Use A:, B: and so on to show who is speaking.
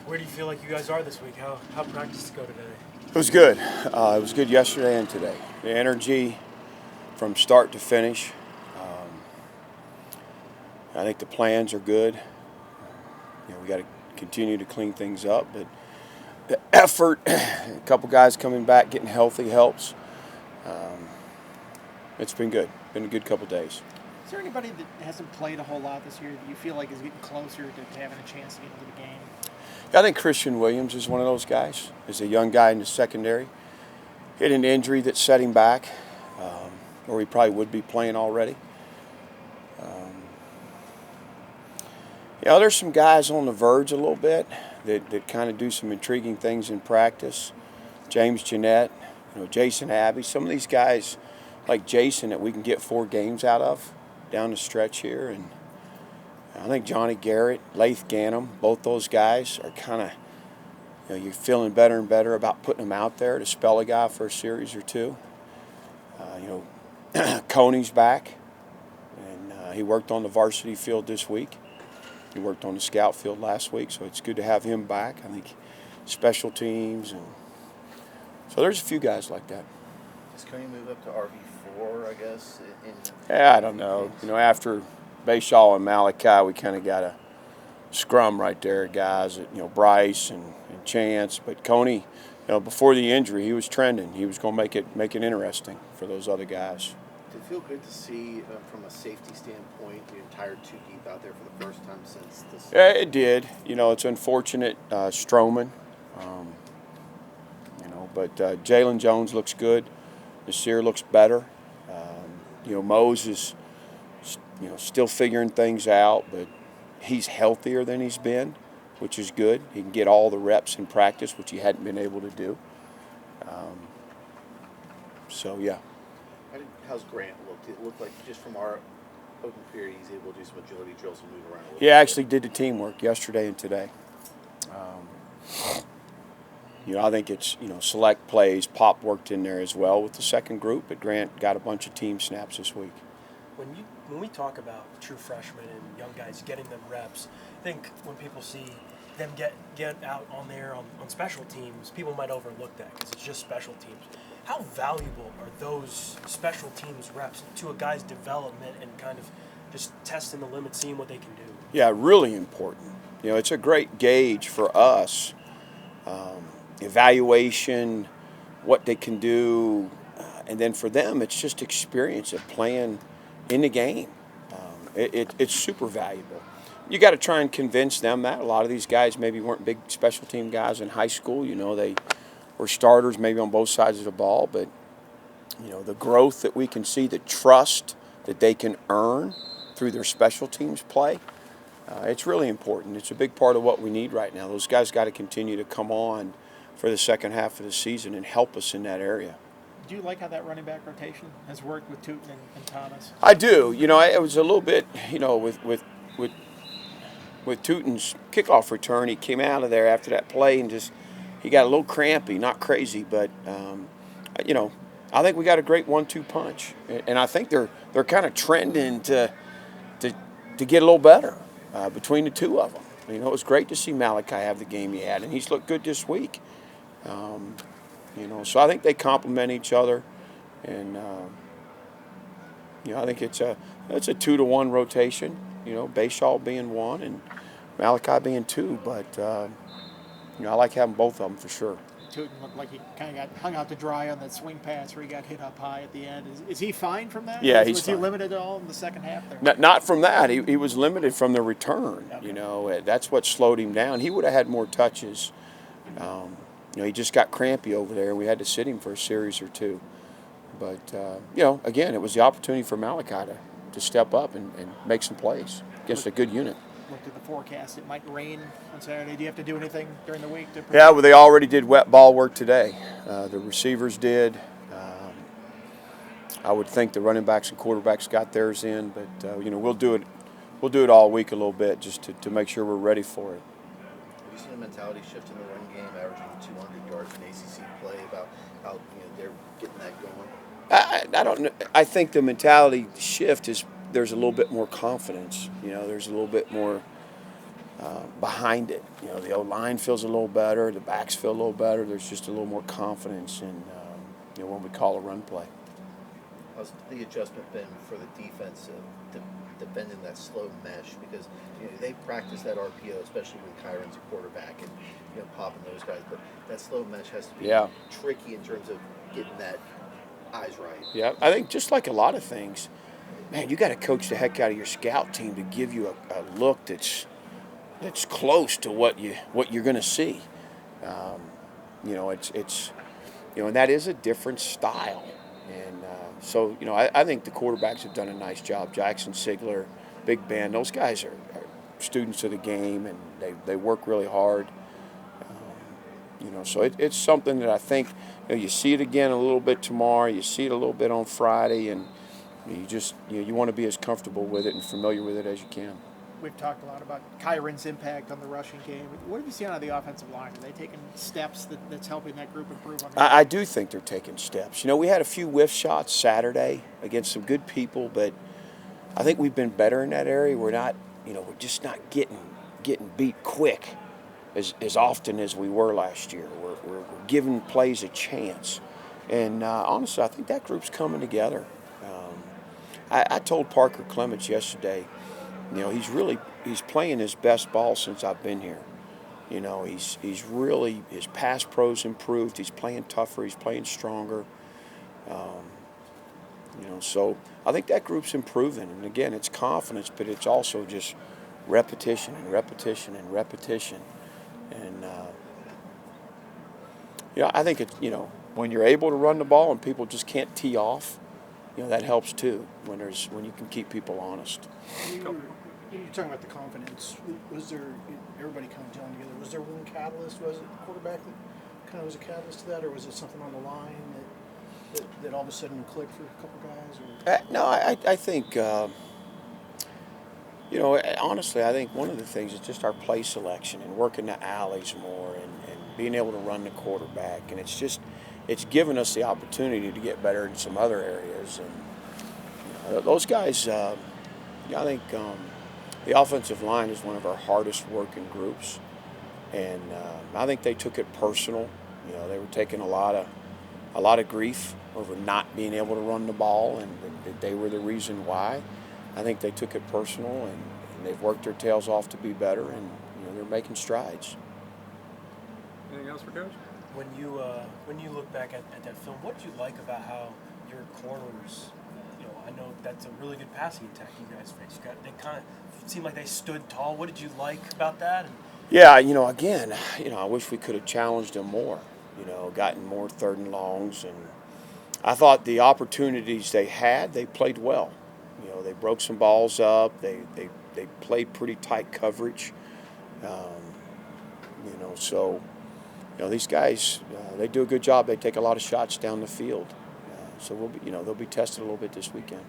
A: Where do you feel like you guys are this week? How practice go today?
B: It was good. It was good yesterday and today. The energy from start to finish. I think the plans are good. We got to continue to clean things up, but the effort, a couple guys coming back, getting healthy helps. It's been good. Been a good couple days.
C: Is there anybody that hasn't played a whole lot this year that you feel like is getting closer to having a chance to get into the game?
B: I think Toon Williams is one of those guys. He's a young guy in the secondary. Hit an injury that set him back, or he probably would be playing already. There's some guys on the verge a little bit that kind of do some intriguing things in practice. James Jeanette, Jason Abbey. Some of these guys, like Jason, that we can get 4 games out of down the stretch here. And I think Johnny Garrett, Lath Ganem, both those guys are kind of, you're feeling better and better about putting them out there to spell a guy for a series or two. Coney's back, and he worked on the varsity field this week. He worked on the scout field last week, so it's good to have him back. I think special teams, and so there's a few guys like that.
D: Does Coney move up to RB4, I guess?
B: I don't know. After Bayshaw and Malachi, we kind of got a scrum right there, guys. Bryce and Chance, but Coney, before the injury, he was trending. He was going to make it interesting for those other guys.
D: Did it feel good to see, from a safety standpoint, the entire 2 deep out there for the first time since this?
B: Yeah, it did. It's unfortunate, Stroman. But Jalen Jones looks good. Nasir looks better. Mose is, still figuring things out, but he's healthier than he's been, which is good. He can get all the reps in practice, which he hadn't been able to do. Yeah.
D: How's Grant looked? It looked like just from our open period, he's able to do some agility drills and move around a little bit.
B: He actually did the teamwork yesterday and today. I think it's, select plays. Pop worked in there as well with the second group, but Grant got a bunch of team snaps this week.
A: When we talk about true freshmen and young guys getting them reps, I think when people see them get out on there on special teams, people might overlook that because it's just special teams. How valuable are those special teams reps to a guy's development and kind of just testing the limit, seeing what they can do?
B: Yeah, really important. It's a great gauge for us. Evaluation, what they can do, and then for them, it's just experience of playing in the game. It's super valuable. You got to try and convince them that. A lot of these guys maybe weren't big special team guys in high school. They were starters maybe on both sides of the ball, but the growth that we can see, the trust that they can earn through their special teams play, it's really important. It's a big part of what we need right now. Those guys got to continue to come on for the second half of the season and help us in that area.
C: Do you like how that running back rotation has worked with Tootin and Thomas?
B: I do. It was a little bit, with Tootin's kickoff return, he came out of there after that play and he got a little crampy, not crazy, but I think we got a great 1-2 punch, and I think they're kind of trending to get a little better between the two of them. It was great to see Malachi have the game he had, and he's looked good this week. So I think they complement each other, and I think it's a 2-to-1 rotation. Bayshaw being 1 and Malachi being 2, but I like having both of them for sure.
C: Tootin looked like he kind of got hung out to dry on that swing pass where he got hit up high at the end. Is he fine from that?
B: Yeah, he's
C: Was
B: fine.
C: he limited at all in the second half there?
B: Not from that. He was limited from the return. Okay. That's what slowed him down. He would have had more touches. He just got crampy over there. We had to sit him for a series or 2. But, again, it was the opportunity for Malachi to step up and make some plays against a good unit.
C: Looked at the forecast. It might rain on Saturday. Do you have to do anything during the week?
B: Yeah, well, they already did wet ball work today. The receivers did. I would think the running backs and quarterbacks got theirs in, but we'll do it. We'll do it all week a little bit just to make sure we're ready for it.
D: Have you seen a mentality shift in the run game, averaging 200 yards in ACC play? About how they're getting that going.
B: I don't know. I think the mentality shift is there's a little bit more confidence. There's a little bit more behind it. You know, the O-line feels a little better, the backs feel a little better. There's just a little more confidence in when we call a run play.
D: How's the adjustment been for the defense defending that slow mesh? Because they practice that RPO, especially when Kyron's a quarterback and popping those guys. But that slow mesh has to be tricky in terms of getting that eyes right.
B: Yeah, I think just like a lot of things, man, you got to coach the heck out of your scout team to give you a look that's close to what you're going to see. It's and that is a different style. And so I think the quarterbacks have done a nice job. Jackson, Sigler, Big Ben, those guys are students of the game, and they work really hard. So it's something that I think you see it again a little bit tomorrow. You see it a little bit on Friday, and you just you want to be as comfortable with it and familiar with it as you can.
C: We've talked a lot about Kyron's impact on the rushing game. What have you seen on the offensive line? Are they taking steps that's helping that group improve on that?
B: I do think they're taking steps. We had a few whiff shots Saturday against some good people, but I think we've been better in that area. We're not, we're just not getting beat quick as often as we were last year. We're giving plays a chance. And honestly, I think that group's coming together. I told Parker Clements yesterday, he's playing his best ball since I've been here. He's really, his pass pro's improved. He's playing tougher. He's playing stronger. So I think that group's improving. And again, it's confidence, but it's also just repetition and repetition and repetition. And I think it's when you're able to run the ball and people just can't tee off, that helps too. When you can keep people honest.
E: You're talking about the confidence. Was there, everybody kind of gelling together, was there one catalyst? Was it the quarterback that kind of was a catalyst to that, or was it something on the line that all of a sudden clicked for a couple guys? Or?
B: No, I think, honestly, I think one of the things is just our play selection and working the alleys more and being able to run the quarterback. And it's given us the opportunity to get better in some other areas. And those guys, I think the offensive line is one of our hardest working groups. And I think they took it personal. They were taking a lot of grief over not being able to run the ball, and that they were the reason why. I think they took it personal, and they've worked their tails off to be better, and they're making strides.
F: Anything else for Coach?
A: When you look back at that film, what did you like about how your corners? I know that's a really good passing attack you guys faced. They kind of seemed like they stood tall. What did you like about that?
B: Yeah, again, I wish we could have challenged them more. Gotten more third and longs, and I thought the opportunities they had, they played well. They broke some balls up. They played pretty tight coverage. So these guys, they do a good job. They take a lot of shots down the field. So they'll be tested a little bit this weekend.